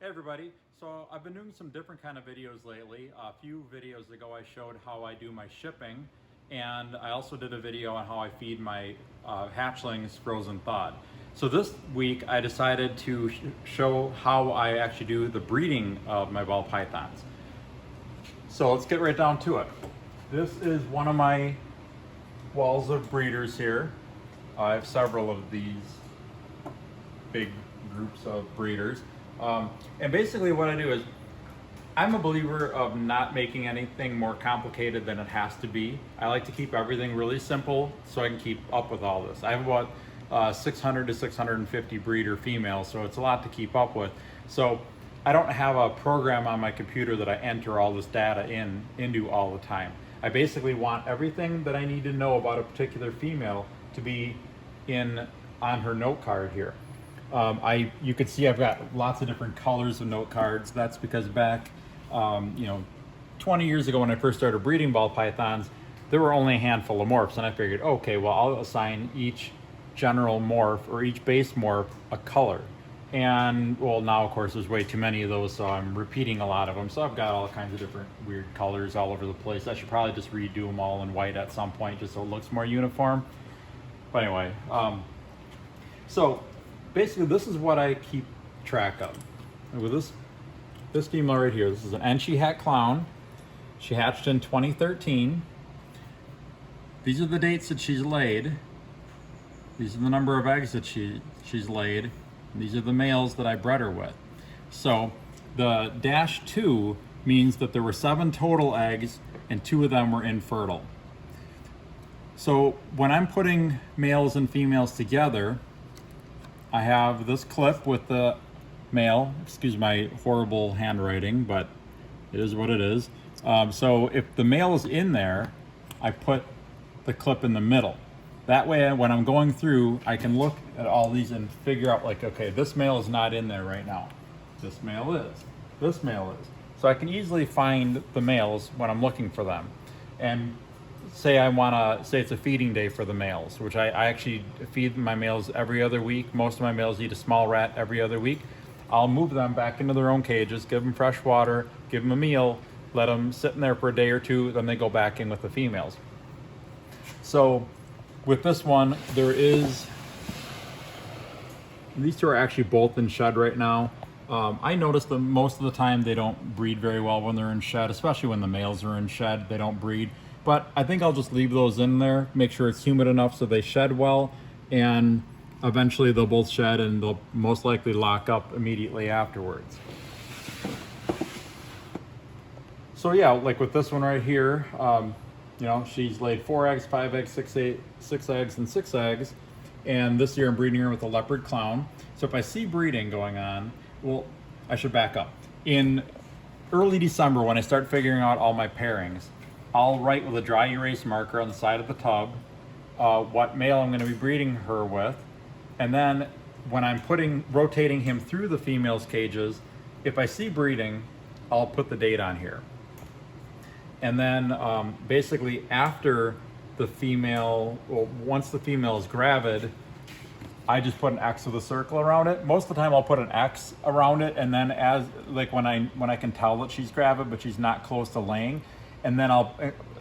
everybody. So I've been doing some different kind of videos lately. A few videos ago I showed how I do my shipping, and I also did a video on how I feed my hatchlings frozen thawed. So this week I decided to show how I actually do the breeding of my ball pythons. So let's get right down to it. This is one of my walls of breeders here. I have several of these big groups of breeders. And basically what I do is, I'm a believer of not making anything more complicated than it has to be. I like to keep everything really simple so I can keep up with all this. I have about 600 to 650 breeder females, so it's a lot to keep up with. So I don't have a program on my computer that I enter all this data into all the time. I basically want everything that I need to know about a particular female to be on her note card here. You can see I've got lots of different colors of note cards. That's because back 20 years ago when I first started breeding ball pythons, there were only a handful of morphs, and I figured, okay, well, I'll assign each general morph or each base morph a color. And well, now of course there's way too many of those, so I'm repeating a lot of them. So I've got all kinds of different weird colors all over the place. I should probably just redo them all in white at some point just so it looks more uniform. But anyway, so basically this is what I keep track of. And with this female right here, this is an Enchi hat clown. She hatched in 2013. These are the dates that she's laid. These are the number of eggs that she's laid. And these are the males that I bred her with. So the -2 means that there were 7 total eggs and 2 of them were infertile. So when I'm putting males and females together, I have this clip with the male. Excuse my horrible handwriting, but it is what it is. So if the male is in there, I put the clip in the middle. That way, when I'm going through, I can look at all these and figure out, like, okay, this male is not in there right now. This male is. This male is. So I can easily find the males when I'm looking for them. And say it's a feeding day for the males, which I actually feed my males every other week. Most of my males eat a small rat every other week. I'll move them back into their own cages, give them fresh water, give them a meal, let them sit in there for a day or two, then they go back in with the females. So with this one, these two are actually both in shed right now. I noticed that most of the time they don't breed very well when they're in shed, especially when the males are in shed, they don't breed. But I think I'll just leave those in there, make sure it's humid enough so they shed well, and eventually they'll both shed and they'll most likely lock up immediately afterwards. So yeah, like with this one right here, she's laid 4 eggs, 5 eggs, 6 eggs, and 6 eggs. And this year I'm breeding her with a leopard clown. So if I see breeding going on, well, I should back up. In early December, when I start figuring out all my pairings, I'll write with a dry erase marker on the side of the tub what male I'm going to be breeding her with. And then when I'm rotating him through the females' cages, if I see breeding, I'll put the date on here. And then basically after the female, once the female is gravid, I just put an X with a circle around it. Most of the time I'll put an X around it, and then when I can tell that she's gravid but she's not close to laying, and then I'll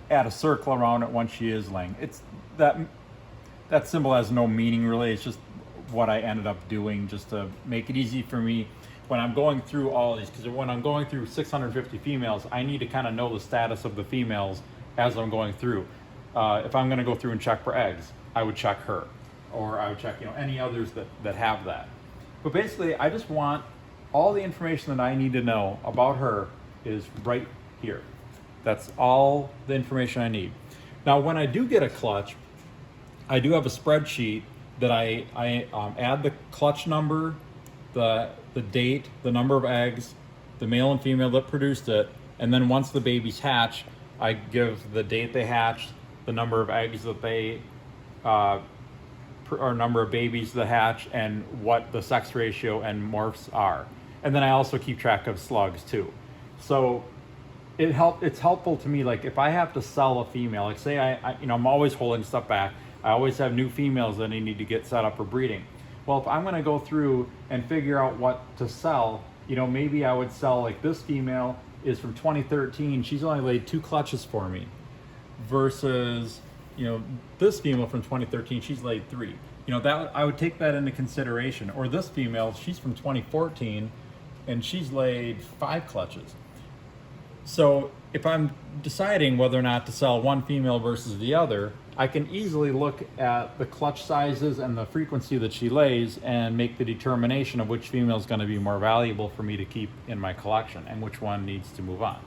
add a circle around it once she is laying. It's that symbol has no meaning really. It's just what I ended up doing just to make it easy for me when I'm going through all of these, because when I'm going through 650 females, I need to kind of know the status of the females as I'm going through. If I'm going to go through and check for eggs, I would check her, or I would check any others that have that. But basically, I just want all the information that I need to know about her is right here. That's all the information I need. Now, when I do get a clutch, I do have a spreadsheet that I add the clutch number, the date, the number of eggs, the male and female that produced it, and then once the babies hatch, I give the date they hatched, the number of eggs that they, or number of babies that hatch, and what the sex ratio and morphs are. And then I also keep track of slugs too. So it's helpful to me, like if I have to sell a female, like say I'm always holding stuff back. I always have new females that I need to get set up for breeding. Well, if I'm going to go through and figure out what to sell, you know, maybe I would sell, like, this female is from 2013. She's only laid 2 clutches for me, versus, you know, this female from 2013, she's laid 3. You know, that I would take that into consideration. Or this female, she's from 2014 and she's laid 5 clutches. So if I'm deciding whether or not to sell one female versus the other, I can easily look at the clutch sizes and the frequency that she lays and make the determination of which female is going to be more valuable for me to keep in my collection and which one needs to move on.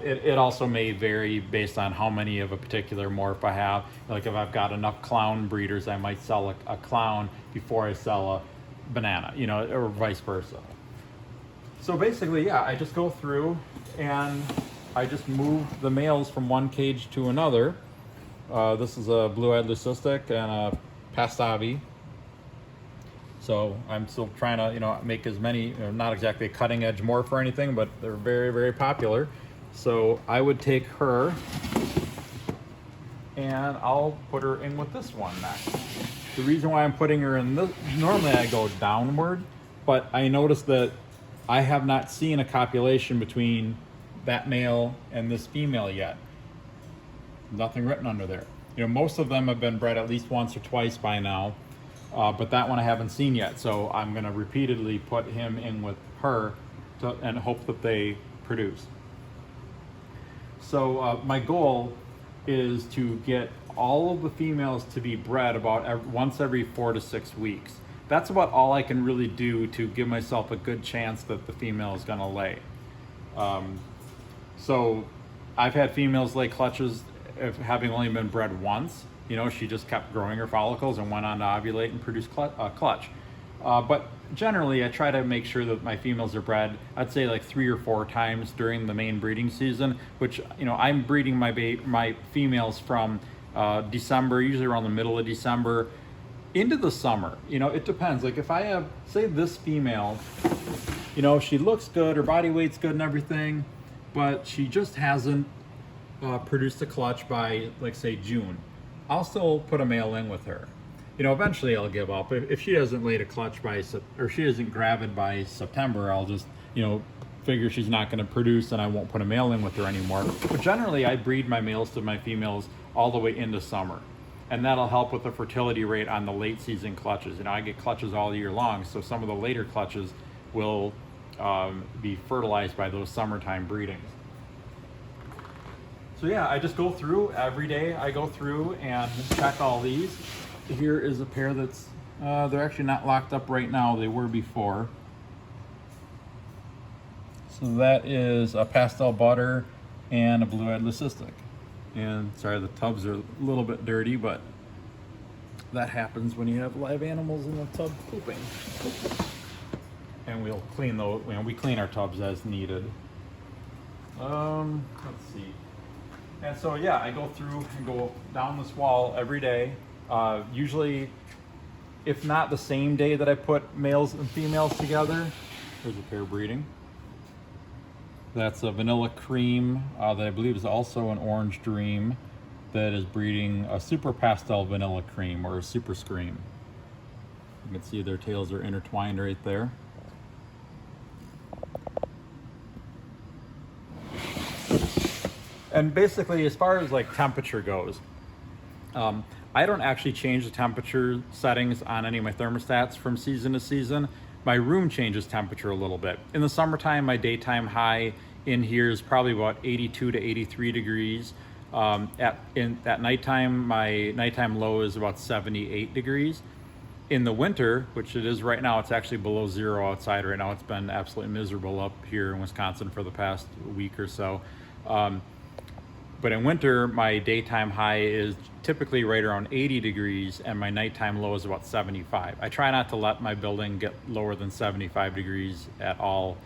It also may vary based on how many of a particular morph I have. Like if I've got enough clown breeders, I might sell a clown before I sell a banana, you know, or vice versa. So basically, yeah, I just go through and I just move the males from one cage to another. This is a blue-eyed leucistic and a Pastavi. So I'm still trying to, you know, make as many, you know, not exactly a cutting edge morph or anything, but they're very, very popular. So I would take her and I'll put her in with this one next. The reason why I'm putting her in this, normally I go downward, but I noticed that I have not seen a copulation between that male and this female yet. Nothing written under there. You know, most of them have been bred at least once or twice by now, but that one I haven't seen yet. So I'm gonna repeatedly put him in with her and hope that they produce. So my goal is to get all of the females to be bred about once every 4 to 6 weeks. That's about all I can really do to give myself a good chance that the female is gonna lay. So I've had females lay clutches having only been bred once. You know, she just kept growing her follicles and went on to ovulate and produce clutch. But generally, I try to make sure that my females are bred, I'd say like 3 or 4 times during the main breeding season, which, you know, I'm breeding my females from December, usually around the middle of December, into the summer. You know, it depends. Like if I have, say this female, you know, she looks good, her body weight's good and everything, but she just hasn't produced a clutch by, like, say June, I'll still put a male in with her. You know, eventually I'll give up. If she hasn't laid a clutch by, or she isn't gravid by September, I'll just, you know, figure she's not going to produce and I won't put a male in with her anymore. But generally I breed my males to my females all the way into summer. And that'll help with the fertility rate on the late season clutches. You know, I get clutches all year long, so some of the later clutches will be fertilized by those summertime breedings. So yeah, I just go through every day. I go through and check all these. Here is a pair that's, they're actually not locked up right now. They were before. So that is a pastel butter and a blue-eyed leucistic. And sorry, the tubs are a little bit dirty, but that happens when you have live animals in the tub pooping. And we'll clean those, you know, we clean our tubs as needed. Let's see. And so yeah, I go through and go down this wall every day. Usually, if not the same day that I put males and females together. There's a pair breeding. That's a vanilla cream that I believe is also an orange dream that is breeding a super pastel vanilla cream, or a super scream. You can see their tails are intertwined right there. And basically, as far as like temperature goes, I don't actually change the temperature settings on any of my thermostats from season to season. My room changes temperature a little bit. In the summertime, my daytime high in here is probably about 82 to 83 degrees. At nighttime, my nighttime low is about 78 degrees. In the winter, which it is right now, it's actually below 0 outside right now. It's been absolutely miserable up here in Wisconsin for the past week or so. But in winter, my daytime high is typically right around 80 degrees and my nighttime low is about 75. I try not to let my building get lower than 75 degrees at all.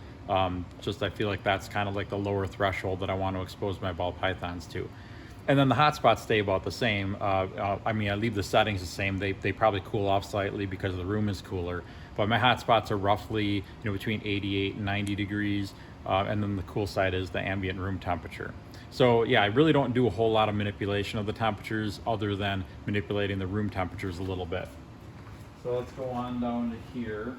Just I feel like that's kind of like the lower threshold that I want to expose my ball pythons to. And then the hot spots stay about the same. I mean, I leave the settings the same. They probably cool off slightly because the room is cooler. But my hot spots are roughly, you know, between 88 and 90 degrees. And then the cool side is the ambient room temperature. So yeah, I really don't do a whole lot of manipulation of the temperatures other than manipulating the room temperatures a little bit. So let's go on down to here.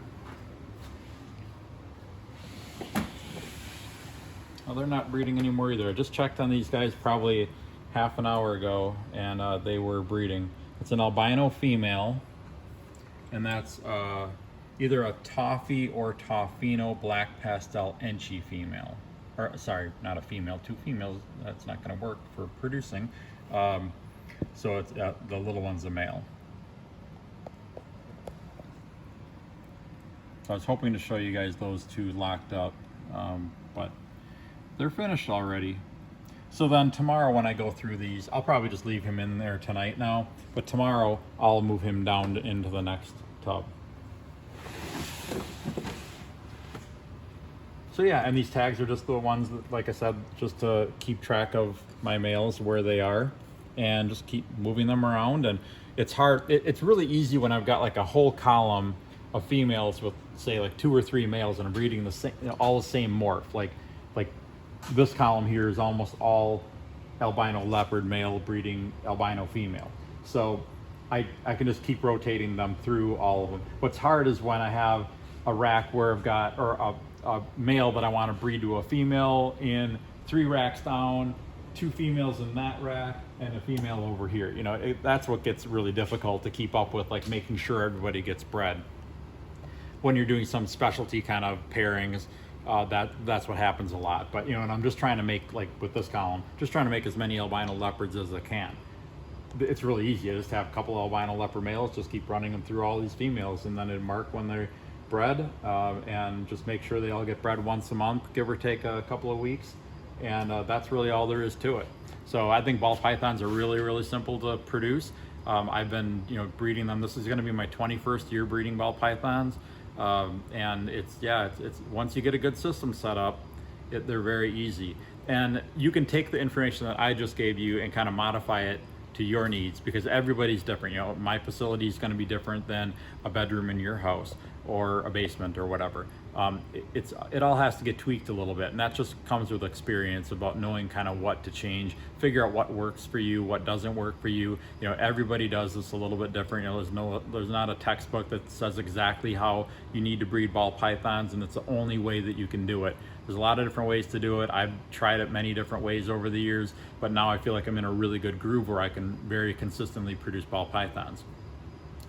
Well, they're not breeding anymore either. I just checked on these guys probably half an hour ago, and they were breeding. It's an albino female, and that's either a Toffee or Toffino black pastel Enchi female. Or sorry, not a female, two females. That's not going to work for producing. So it's the little one's a male. So I was hoping to show you guys those two locked up, but they're finished already. So then tomorrow when I go through these, I'll probably just leave him in there tonight now, but tomorrow I'll move him down into the next tub. So yeah, and these tags are just the ones that, like I said, just to keep track of my males where they are and just keep moving them around. And it's hard, it's really easy when I've got like a whole column of females with say like 2 or 3 males and I'm breeding the same, all the same morph. Like this column here is almost all albino leopard male breeding albino female. So I can just keep rotating them through all of them. What's hard is when I have a rack where I've got, or a male that I want to breed to a female in 3 racks down, 2 females in that rack, and a female over here. You know, that's what gets really difficult to keep up with, like making sure everybody gets bred. When you're doing some specialty kind of pairings, that's what happens a lot. But you know, and I'm just trying to make, like with this column, just trying to make as many albino leopards as I can. It's really easy. I just have a couple albino leopard males, just keep running them through all these females, and then it'd mark when they're bred, and just make sure they all get bred once a month, give or take a couple of weeks, and that's really all there is to it. So I think ball pythons are really, really simple to produce. I've been, you know, breeding them. This is going to be my 21st year breeding ball pythons. And it's once you get a good system set up, they're very easy. And you can take the information that I just gave you and kind of modify it to your needs, because everybody's different. You know, my facility is going to be different than a bedroom in your house or a basement or whatever. It all has to get tweaked a little bit, and that just comes with experience about knowing kind of what to change, figure out what works for you, what doesn't work for you. You know, everybody does this a little bit different. You know, there's not a textbook that says exactly how you need to breed ball pythons, and it's the only way that you can do it. There's a lot of different ways to do it. I've tried it many different ways over the years, but now I feel like I'm in a really good groove where I can very consistently produce ball pythons.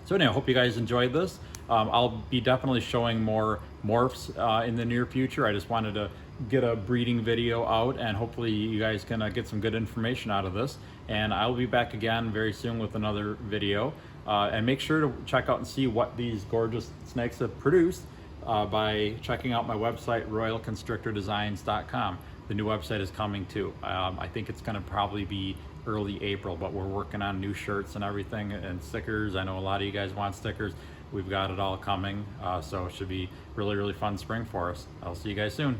So anyway, I hope you guys enjoyed this. I'll be definitely showing more morphs in the near future. I just wanted to get a breeding video out, and hopefully you guys can get some good information out of this. And I'll be back again very soon with another video. And make sure to check out and see what these gorgeous snakes have produced by checking out my website, royalconstrictordesigns.com. The new website is coming too. I think it's going to probably be early April, but we're working on new shirts and everything, and stickers. I know a lot of you guys want stickers. We've got it all coming, so it should be really, really fun spring for us. I'll see you guys soon.